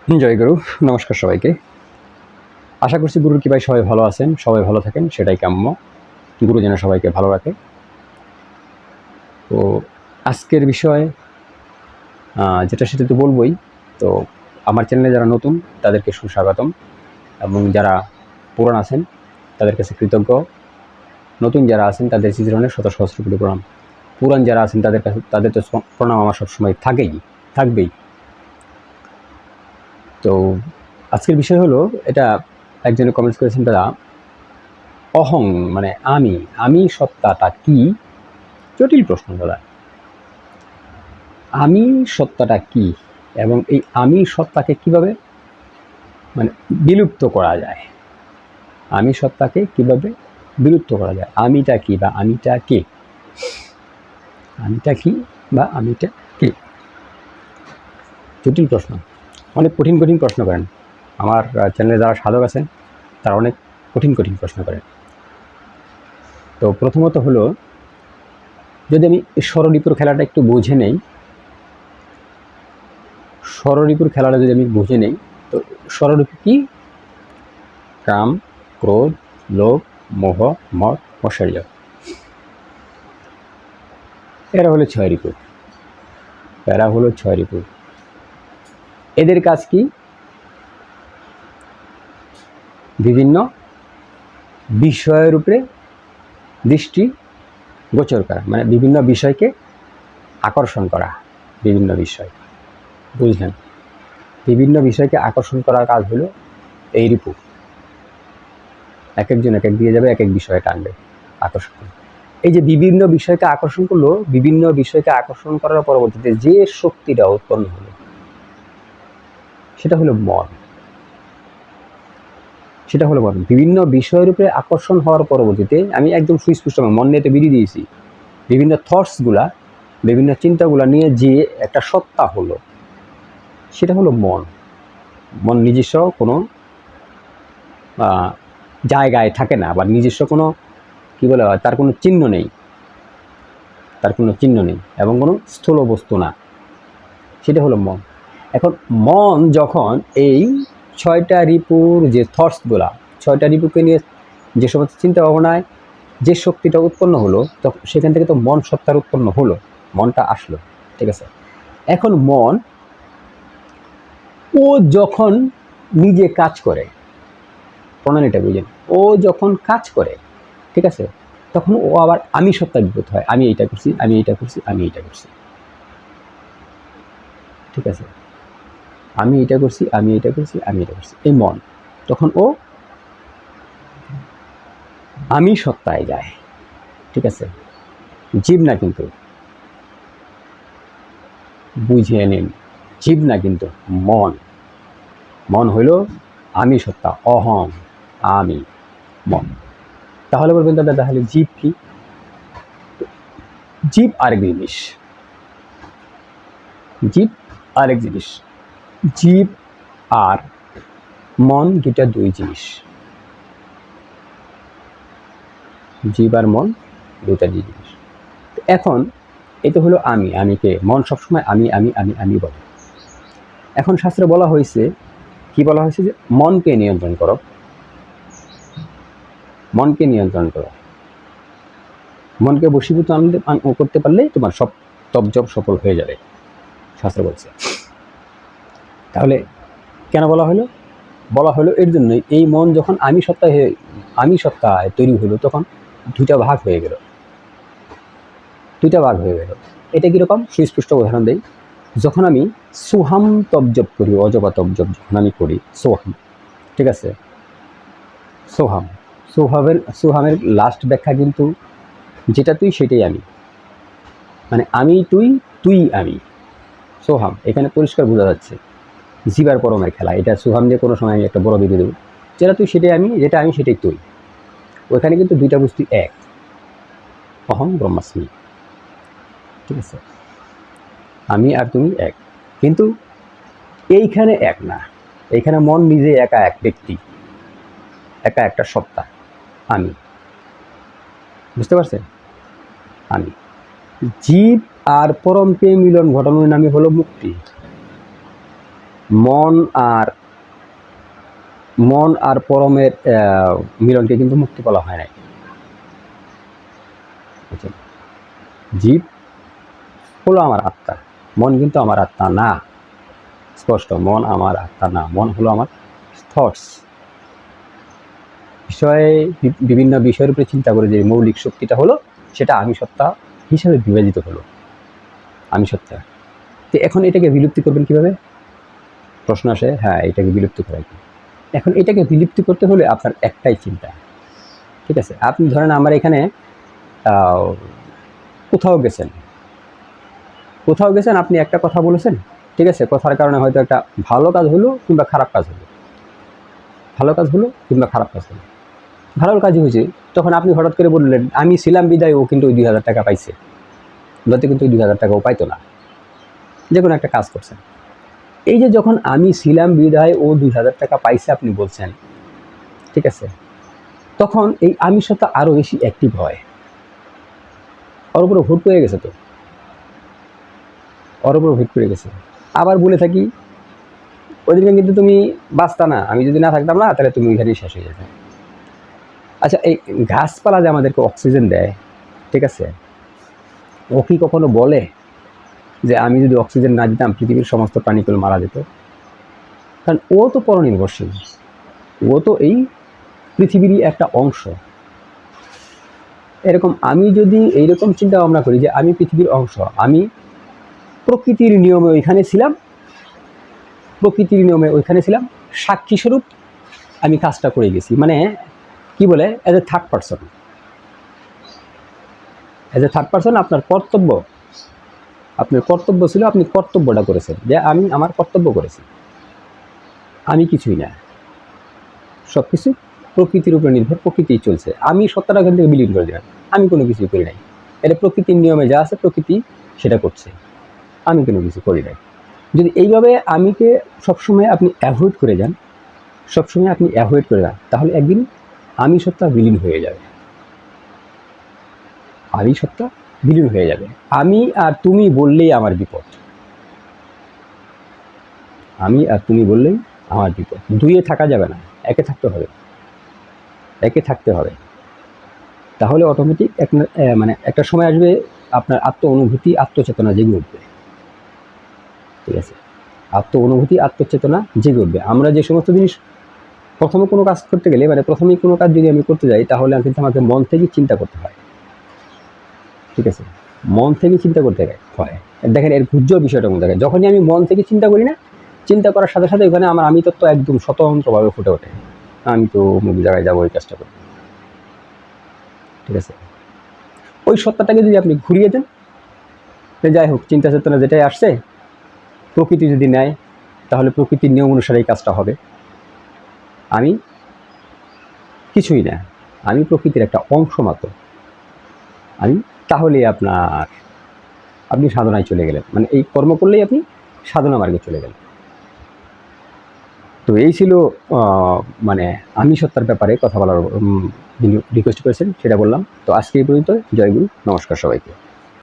জয় গুরু। নমস্কার সবাইকে। আশা করছি গুরুর কৃপায় সবাই ভালো আছেন, সবাই ভালো থাকেন, সেটাই কাম্য। গুরু যেন সবাইকে ভালো রাখে। তো আজকের বিষয় যেটা সেটা তো বলবই। তো আমার চ্যানেলে যারা নতুন তাদেরকে সুস্বাগতম, এবং যারা পুরান আছেন তাদের কাছে কৃতজ্ঞ। নতুন যারা আছেন তাদের চিত্রণে শত সহস্র কোটি প্রণাম। পুরান যারা আছেন তাদের তো প্রণাম আমার সবসময় থাকবেই। তো আজকের বিষয় হলো, এটা একজনে কমেন্টস করেছেন, দাদা অহং মানে আমি সত্তাটা কি? জটিল প্রশ্ন দাদা। আমি সত্তাটা কি, এবং এই আমি সত্তাকে কিভাবে মানে বিলুপ্ত করা যায়? আমি সত্তাকে কিভাবে বিলুপ্ত করা যায়? আমিটা কি বা আমিটা কে? আমিটা কি বা আমিটা কে? জটিল প্রশ্ন, অনেক কঠিন প্রশ্ন করেন। আমার চ্যানেলে যারা সাধক আছেন তারা অনেক কঠিন প্রশ্ন করেন। তো প্রথমত হলো, যদি আমি ষড়রিপুর খেলাটা একটু বুঝে নেই, তো ষড়রিপু কি? কাম, ক্রোধ, লোভ, মোহ, মদ, ঐশ্বর্য। এরা হলো ছয় রিপু। এদের কাজ কি? বিভিন্ন বিষয়ের উপরে দৃষ্টি গোচর করা, মানে বিভিন্ন বিষয়কে আকর্ষণ করা। বিভিন্ন বিষয়, বুঝলেন? বিভিন্ন বিষয়কে আকর্ষণ করার কাজ হলো এই রিপু। এক একজন এক এক দিয়ে যাবে, এক এক বিষয়ে টানবে, আকর্ষণ করবে। এই যে বিভিন্ন বিষয়কে আকর্ষণ করলো, বিভিন্ন বিষয়কে আকর্ষণ করার পরবর্তীতে যে শক্তিটা উৎপন্ন হলো সেটা হলো মন। বিভিন্ন বিষয়ের উপরে আকর্ষণ হওয়ার পরবর্তীতে আমি একদম সুস্পষ্ট মন নিয়ে তো বেরিয়ে দিয়েছি, বিভিন্ন থটসগুলা, বিভিন্ন চিন্তাগুলা নিয়ে যে একটা সত্তা হলো, সেটা হলো মন। নিজস্ব কোনো জায়গায় থাকে না, বা নিজস্ব কোনো কি বলে হয়, তার কোনো চিহ্ন নেই, এবং কোনো স্থূল বস্তু না। সেটা হলো মন। এখন মন যখন এই ছয়টা রিপুর যে থটসগুলা, ছয়টা রিপুকে নিয়ে যে সমস্ত চিন্তা ভাবনায় যে শক্তিটা উৎপন্ন হলো, তখন সেখান থেকে তো মন সত্তার উৎপন্ন হলো, মনটা আসলো, ঠিক আছে? এখন মন ও যখন নিজে কাজ করে, প্রণালীটা বুঝেন, ও যখন কাজ করে, ঠিক আছে, তখন ও আবার আমি সত্তা বিভূত হয়। আমি এইটা করছি, ঠিক আছে, আমি এটা করছি। এই মন তখন ও আমি সত্তায় যায়, ঠিক আছে? জীব না কিন্তু, বুঝিয়ে নিন, জীব না কিন্তু মন হইল আমি সত্তা, অহং, আমি, মন। তাহলে বলবেন দাদা, তাহলে জীব কি? জীব আরেক জিনিস, জীব আর মন দুটা দুই জিনিস। জীব আর মন দুটা দুই জিনিস। এখন এটা হলো আমিকে। মন সবসময় আমি বলে। এখন শাস্ত্রে বলা হয়েছে, কি বলা হয়েছে? যে মনকে নিয়ন্ত্রণ করো, মনকে বশীভূত করতে পারলেই তোমার সব তপজপ সফল হয়ে যাবে, শাস্ত্র বলছে। তাহলে কেন বলা হলো? এর জন্যই, এই মন যখন আমি সত্তায় তৈরি হলো, তখন দুইটা ভাগ হয়ে গেল। এটা কিরকম? সুস্পষ্ট উদাহরণ দেই। যখন আমি সোহাম তপজপ করি, অজবা তপজপ যখন আমি করি, সোহাম, ঠিক আছে, সোহামের লাস্ট ব্যাখ্যা কিন্তু যেটা তুই সেটাই আমি, মানে আমি তুই আমি, সোহাম। এখানে পরিষ্কার বোঝা যাচ্ছে জীবার পরমের খেলা। এটা সোহাম দিয়ে কোনো সময় আমি একটা বড় বিধি দেবো, যেটা তুই সেটাই আমি, যেটা আমি সেটাই তুই। ওখানে কিন্তু দুইটা বস্তু এক, অহং ব্রহ্মাস্মি, ঠিক আছে? আমি আর তুমি এক, কিন্তু এইখানে এক না। এইখানে মন নিজে একা এক ব্যক্তি, একা একটা সত্তা, আমি। বুঝতে পারছেন? আমি। জীব আর পরমকে মিলন ঘটানোর নামই হলো মুক্তি। মন আর পরমের মিলনকে কিন্তু মুক্তি বলা হয় নাই। বুঝছেন? জীব হলো আমার আত্মা, মন কিন্তু আমার আত্মা না। স্পষ্ট, মন আমার আত্মা না, মন হলো আমার থটস। বিভিন্ন বিষয়ের উপরে চিন্তা করে যে মৌলিক শক্তিটা হলো, সেটা আমি সত্তা হিসাবে বিভাজিত হলো, আমি সত্তা। তো এখন এটাকে বিলুপ্তি করবেন কিভাবে? প্রশ্ন আসে, হ্যাঁ এটাকে বিলুপ্তি করা কি? এখন এটাকে বিলুপ্তি করতে হলে আপনার একটাই চিন্তা, ঠিক আছে? আপনি ধরেন আমার এখানে কোথাও গেছেন, আপনি একটা কথা বলেছেন, ঠিক আছে? কথার কারণে হয়তো একটা ভালো কাজ হলো কিংবা খারাপ কাজ হলো, ভালো কাজই হয়েছে। তখন আপনি হঠাৎ করে বললেন, আমি ছিলাম বিদায় ও কিন্তু ওই 2000 টাকা পাইছে, নয়তো কিন্তু ওই 2000 টাকা ও পাইতো না। যে কোনো একটা কাজ করছেন, এই যে যখন আমি ছিলাম বিদায় ও 2000 টাকা পাইছে আপনি বলছেন, ঠিক আছে? তখন এই আমি সত্তা আরও বেশি অ্যাক্টিভ হয়। ওর উপরে ভোট পড়ে গেছে, আবার বলে থাকি, ওইদিকে কিন্তু তুমি বাঁচতা না, আমি যদি না থাকতাম না তাহলে তুমি ওইখানেই শেষ হয়ে যেতে। আচ্ছা, এই গাছপালা যে আমাদেরকে অক্সিজেন দেয়, ঠিক আছে, ও কি কখনো বলে যে আমি যদি অক্সিজেন না দিতাম পৃথিবীর সমস্ত প্রাণীগুলো মারা যেত? কারণ ও তো পরনির্ভরশীল, ও তো এই পৃথিবীরই একটা অংশ। এরকম আমি যদি এইরকম চিন্তা ভাবনা করি যে আমি পৃথিবীর অংশ, আমি প্রকৃতির নিয়মে ওইখানে ছিলাম, সাক্ষী স্বরূপ আমি কাজটা করে গেছি, মানে কি বলে, অ্যাজ এ থার্ড পার্সন আপনার কর্তব্য ছিল, আপনি কর্তব্যটা করেছেন, যে আমি আমার কর্তব্য করেছি, আমি কিছুই না, সব কিছু প্রকৃতির উপরে নির্ভর, প্রকৃতিই চলছে, আমি সত্তাটা ওখান থেকে বিলীন করে দিলাম, আমি কোনো কিছুই করি নাই। এটা প্রকৃতির নিয়মে যা আছে প্রকৃতি সেটা করছে, আমি কোনো কিছু করি নাই। যদি এইভাবে আমিকে সবসময় আপনি অ্যাভয়েড করে যান, তাহলে একদিন আমি সত্তা বিলীন হয়ে যাবে, আমি আর তুমি বললেই আমার বিপদ, দুইয়ে থাকা যাবে না, একে থাকতে হবে। তাহলে অটোমেটিক একটা সময় আসবে আপনার আত্মচেতনা জেগে উঠবে, ঠিক আছে? আত্মচেতনা জেগে উঠবে। আমরা যে সমস্ত জিনিস প্রথমে কোনো কাজ করতে গেলে, প্রথমেই কোনো কাজ যদি আমি করতে যাই, তাহলে কিন্তু আমাকে মন থেকে চিন্তা করতে হয়, ঠিক আছে? মন থেকে চিন্তা করতে হয়। দেখেন এর গুজ্জ্বল বিষয়টা মনে দেখেন, যখনই আমি মন থেকে চিন্তা করি না, চিন্তা করার সাথে সাথে ওখানে আমার আমি তত্ত্ব একদম স্বতন্ত্রভাবে ফুটে ওঠে, আমি তো অমুক জায়গায় যাবো, ওই কাজটা করবো, ঠিক আছে? ওই সত্তাটাকে যদি আপনি ঘুরিয়ে দেন, যাই হোক, চিন্তা চেতনা যেটাই আসছে প্রকৃতি যদি নেয়, তাহলে প্রকৃতির নিয়ম অনুসারে এই কাজটা হবে, আমি কিছুই না, আমি প্রকৃতির একটা অংশ মাত্র, তাহলে আপনি সাধনায় চলে গেলেন, এই কর্ম করলেই আপনি সাধনা মার্গে চলে গেলেন। তো এই ছিল আমি সত্তার ব্যাপারে কথা বলার, যিনি রিকোয়েস্ট করেছেন সেটা বললাম। তো আজকে এই পর্যন্ত। জয় গুরু, নমস্কার সবাইকে।